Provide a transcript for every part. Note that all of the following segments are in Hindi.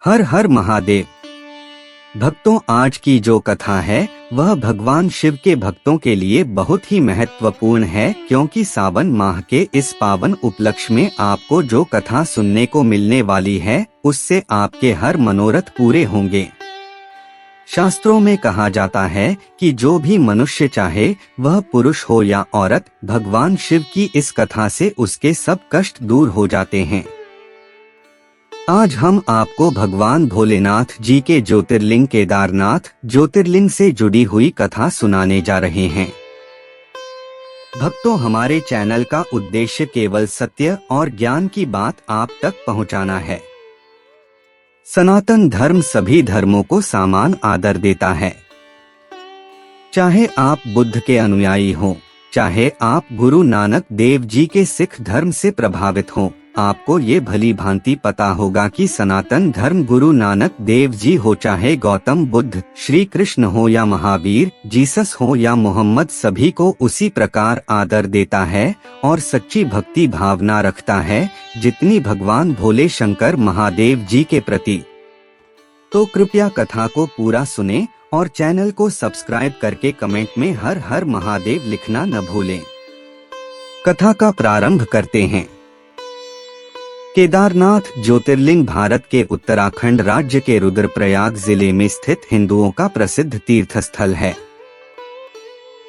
हर हर महादेव। भक्तों, आज की जो कथा है वह भगवान शिव के भक्तों के लिए बहुत ही महत्वपूर्ण है, क्योंकि सावन माह के इस पावन उपलक्ष्य में आपको जो कथा सुनने को मिलने वाली है उससे आपके हर मनोरथ पूरे होंगे। शास्त्रों में कहा जाता है कि जो भी मनुष्य चाहे, वह पुरुष हो या औरत, भगवान शिव की इस कथा से उसके सब कष्ट दूर हो जाते हैं। आज हम आपको भगवान भोलेनाथ जी के ज्योतिर्लिंग केदारनाथ ज्योतिर्लिंग से जुड़ी हुई कथा सुनाने जा रहे हैं। भक्तों, हमारे चैनल का उद्देश्य केवल सत्य और ज्ञान की बात आप तक पहुंचाना है। सनातन धर्म सभी धर्मों को समान आदर देता है। चाहे आप बुद्ध के अनुयायी हो, चाहे आप गुरु नानक देव जी के सिख धर्म से प्रभावित हो, आपको ये भली भांति पता होगा कि सनातन धर्म गुरु नानक देव जी हो, चाहे गौतम बुद्ध, श्री कृष्ण हो या महावीर, जीसस हो या मोहम्मद, सभी को उसी प्रकार आदर देता है और सच्ची भक्ति भावना रखता है जितनी भगवान भोले शंकर महादेव जी के प्रति। तो कृपया कथा को पूरा सुने और चैनल को सब्सक्राइब करके कमेंट में हर हर महादेव लिखना न भूलें। कथा का प्रारंभ करते हैं। केदारनाथ ज्योतिर्लिंग भारत के उत्तराखंड राज्य के रुद्रप्रयाग जिले में स्थित हिंदुओं का प्रसिद्ध तीर्थ स्थल है।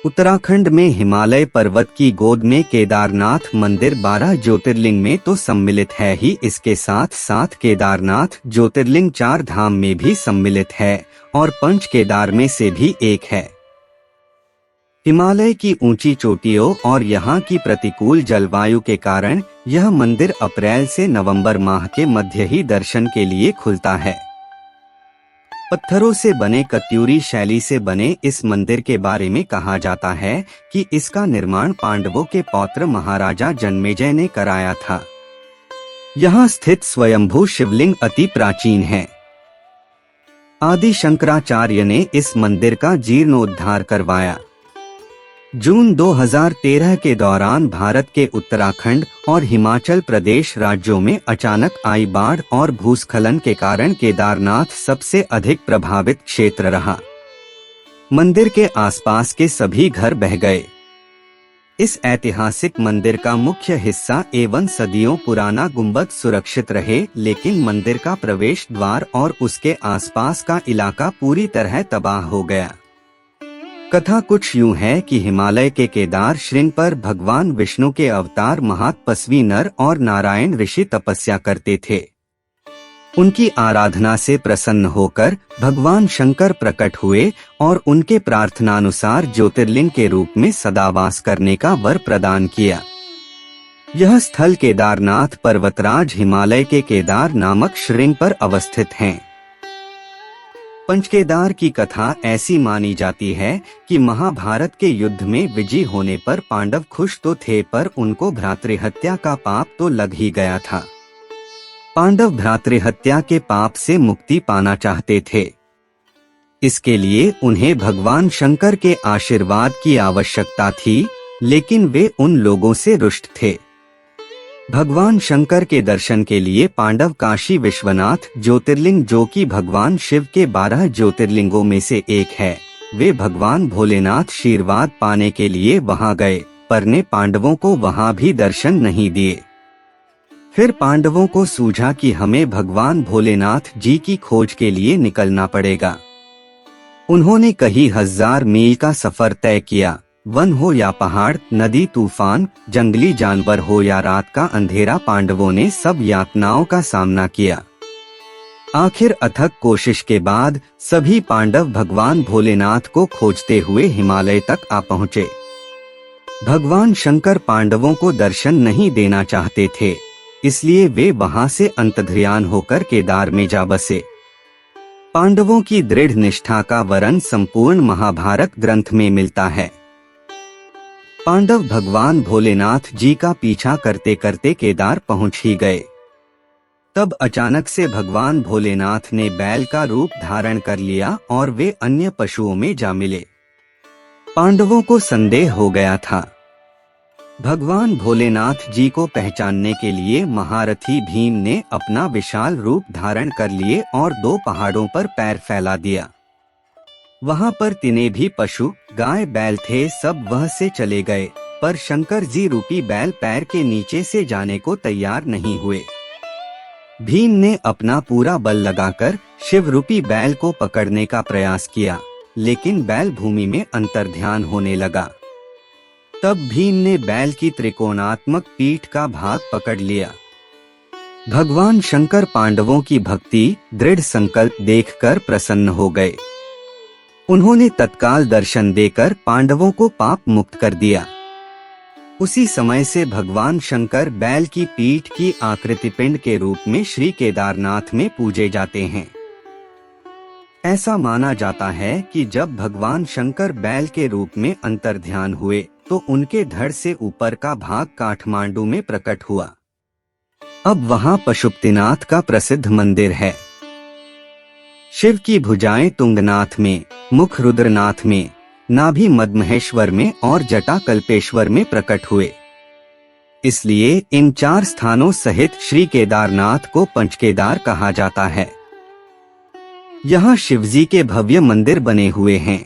उत्तराखंड में हिमालय पर्वत की गोद में केदारनाथ मंदिर 12 ज्योतिर्लिंग में तो सम्मिलित है ही, इसके साथ साथ केदारनाथ ज्योतिर्लिंग 4 धाम में भी सम्मिलित है और पंच केदार में से भी एक है। हिमालय की ऊंची चोटियों और यहाँ की प्रतिकूल जलवायु के कारण यह मंदिर अप्रैल से नवंबर माह के मध्य ही दर्शन के लिए खुलता है। पत्थरों से बने कत्यूरी शैली से बने इस मंदिर के बारे में कहा जाता है कि इसका निर्माण पांडवों के पौत्र महाराजा जन्मेजय ने कराया था। यहाँ स्थित स्वयंभू शिवलिंग अति प्राचीन है। आदि शंकराचार्य ने इस मंदिर का जीर्णोद्धार करवाया। जून 2013 के दौरान भारत के उत्तराखंड और हिमाचल प्रदेश राज्यों में अचानक आई बाढ़ और भूस्खलन के कारण केदारनाथ सबसे अधिक प्रभावित क्षेत्र रहा। मंदिर के आसपास के सभी घर बह गए। इस ऐतिहासिक मंदिर का मुख्य हिस्सा एवं सदियों पुराना गुंबद सुरक्षित रहे, लेकिन मंदिर का प्रवेश द्वार और उसके आसपास का इलाका पूरी तरह तबाह हो गया। कथा कुछ यूं है कि हिमालय के केदार श्रृंग पर भगवान विष्णु के अवतार महातपस्वी नर और नारायण ऋषि तपस्या करते थे। उनकी आराधना से प्रसन्न होकर भगवान शंकर प्रकट हुए और उनके प्रार्थनानुसार ज्योतिर्लिंग के रूप में सदावास करने का वर प्रदान किया। यह स्थल केदारनाथ पर्वतराज हिमालय के केदार नामक श्रृंग पर अवस्थित है। पंचकेदार की कथा ऐसी मानी जाती है कि महाभारत के युद्ध में विजयी होने पर पांडव खुश तो थे, पर उनको भ्रातृहत्या का पाप तो लग ही गया था। पांडव भ्रातृहत्या के पाप से मुक्ति पाना चाहते थे। इसके लिए उन्हें भगवान शंकर के आशीर्वाद की आवश्यकता थी, लेकिन वे उन लोगों से रुष्ट थे। भगवान शंकर के दर्शन के लिए पांडव काशी विश्वनाथ ज्योतिर्लिंग, जो कि भगवान शिव के 12 ज्योतिर्लिंगों में से एक है, वे भगवान भोलेनाथ आशीर्वाद पाने के लिए वहां गए, पर ने पांडवों को वहां भी दर्शन नहीं दिए। फिर पांडवों को सूझा कि हमें भगवान भोलेनाथ जी की खोज के लिए निकलना पड़ेगा। उन्होंने कई 1000 मील का सफर तय किया। वन हो या पहाड़, नदी तूफान, जंगली जानवर हो या रात का अंधेरा, पांडवों ने सब यातनाओं का सामना किया। आखिर अथक कोशिश के बाद सभी पांडव भगवान भोलेनाथ को खोजते हुए हिमालय तक आ पहुँचे। भगवान शंकर पांडवों को दर्शन नहीं देना चाहते थे, इसलिए वे वहां से अंतर्ध्यान होकर केदार में जा बसे। पांडवों की दृढ़ निष्ठा का वर्णन संपूर्ण महाभारत ग्रंथ में मिलता है। पांडव भगवान भोलेनाथ जी का पीछा करते करते केदार पहुंच ही गए। तब अचानक से भगवान भोलेनाथ ने बैल का रूप धारण कर लिया और वे अन्य पशुओं में जा मिले। पांडवों को संदेह हो गया था। भगवान भोलेनाथ जी को पहचानने के लिए महारथी भीम ने अपना विशाल रूप धारण कर लिए और 2 पहाड़ों पर पैर फैला दिया। वहां पर तिने भी पशु गाय बैल थे, सब वह से चले गए, पर शंकर जी रूपी बैल पैर के नीचे से जाने को तैयार नहीं हुए। भीम ने अपना पूरा बल लगाकर शिव रूपी बैल को पकड़ने का प्रयास किया, लेकिन बैल भूमि में अंतर्ध्यान होने लगा। तब भीम ने बैल की त्रिकोणात्मक पीठ का भाग पकड़ लिया। भगवान शंकर पांडवों की भक्ति दृढ़ संकल्प देखकर प्रसन्न हो गए। उन्होंने तत्काल दर्शन देकर पांडवों को पाप मुक्त कर दिया। उसी समय से भगवान शंकर बैल की पीठ की आकृति पिंड के रूप में श्री केदारनाथ में पूजे जाते हैं। ऐसा माना जाता है कि जब भगवान शंकर बैल के रूप में अंतर्ध्यान हुए तो उनके धड़ से ऊपर का भाग काठमांडू में प्रकट हुआ। अब वहां पशुपतिनाथ का प्रसिद्ध मंदिर है। शिव की भुजाएं तुंगनाथ में, मुख रुद्रनाथ में, नाभि मदमहेश्वर में और जटा कल्पेश्वर में प्रकट हुए। इसलिए इन 4 स्थानों सहित श्री केदारनाथ को पंचकेदार कहा जाता है। यहाँ शिवजी के भव्य मंदिर बने हुए हैं।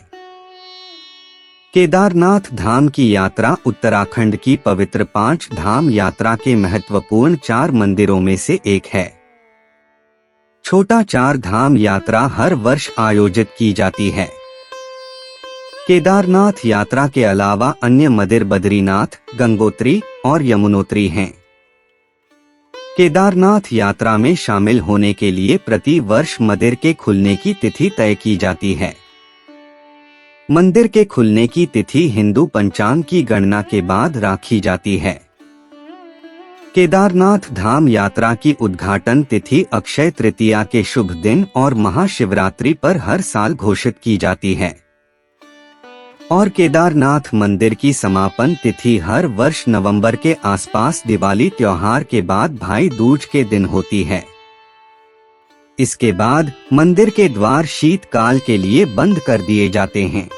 केदारनाथ धाम की यात्रा उत्तराखंड की पवित्र 5 धाम यात्रा के महत्वपूर्ण 4 मंदिरों में से एक है। छोटा 4 धाम यात्रा हर वर्ष आयोजित की जाती है। केदारनाथ यात्रा के अलावा अन्य मंदिर बद्रीनाथ, गंगोत्री और यमुनोत्री हैं। केदारनाथ यात्रा में शामिल होने के लिए प्रति वर्ष मंदिर के खुलने की तिथि तय की जाती है। मंदिर के खुलने की तिथि हिंदू पंचांग की गणना के बाद राखी जाती है। केदारनाथ धाम यात्रा की उद्घाटन तिथि अक्षय तृतीया के शुभ दिन और महाशिवरात्रि पर हर साल घोषित की जाती है और केदारनाथ मंदिर की समापन तिथि हर वर्ष नवंबर के आसपास दिवाली त्योहार के बाद भाई दूज के दिन होती है। इसके बाद मंदिर के द्वार शीतकाल के लिए बंद कर दिए जाते हैं।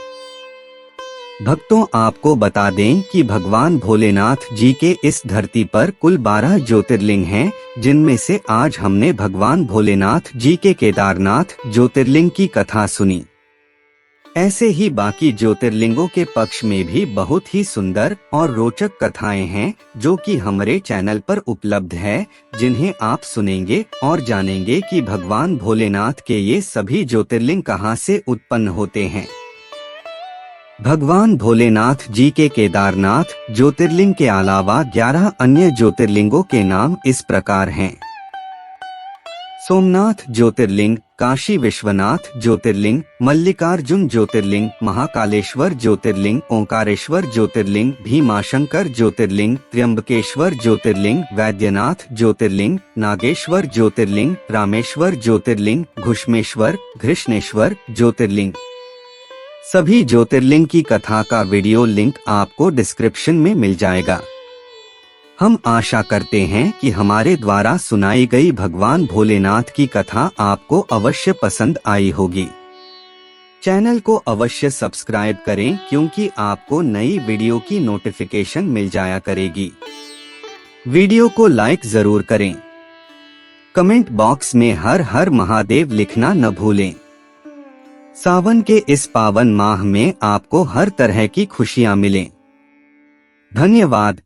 भक्तों, आपको बता दें कि भगवान भोलेनाथ जी के इस धरती पर कुल 12 ज्योतिर्लिंग हैं, जिनमें से आज हमने भगवान भोलेनाथ जी के केदारनाथ ज्योतिर्लिंग की कथा सुनी। ऐसे ही बाकी ज्योतिर्लिंगों के पक्ष में भी बहुत ही सुंदर और रोचक कथाएं हैं, जो कि हमारे चैनल पर उपलब्ध है, जिन्हें आप सुनेंगे और जानेंगे कि भगवान भोलेनाथ के ये सभी ज्योतिर्लिंग कहां से उत्पन्न होते हैं। भगवान भोलेनाथ जी के केदारनाथ ज्योतिर्लिंग के अलावा 11 अन्य ज्योतिर्लिंगों के नाम इस प्रकार हैं। सोमनाथ ज्योतिर्लिंग, काशी विश्वनाथ ज्योतिर्लिंग, मल्लिकार्जुन ज्योतिर्लिंग, महाकालेश्वर ज्योतिर्लिंग, ओंकारेश्वर ज्योतिर्लिंग, भीमाशंकर ज्योतिर्लिंग, त्र्यंबकेश्वर ज्योतिर्लिंग, वैद्यनाथ ज्योतिर्लिंग, नागेश्वर ज्योतिर्लिंग, रामेश्वर ज्योतिर्लिंग, घुष्मेश्वर, घृष्णेश्वर ज्योतिर्लिंग। सभी ज्योतिर्लिंग की कथा का वीडियो लिंक आपको डिस्क्रिप्शन में मिल जाएगा। हम आशा करते हैं कि हमारे द्वारा सुनाई गई भगवान भोलेनाथ की कथा आपको अवश्य पसंद आई होगी। चैनल को अवश्य सब्सक्राइब करें, क्योंकि आपको नई वीडियो की नोटिफिकेशन मिल जाया करेगी। वीडियो को लाइक जरूर करें। कमेंट बॉक्स में हर हर महादेव लिखना न भूलें। सावन के इस पावन माह में आपको हर तरह की खुशियां मिलें। धन्यवाद।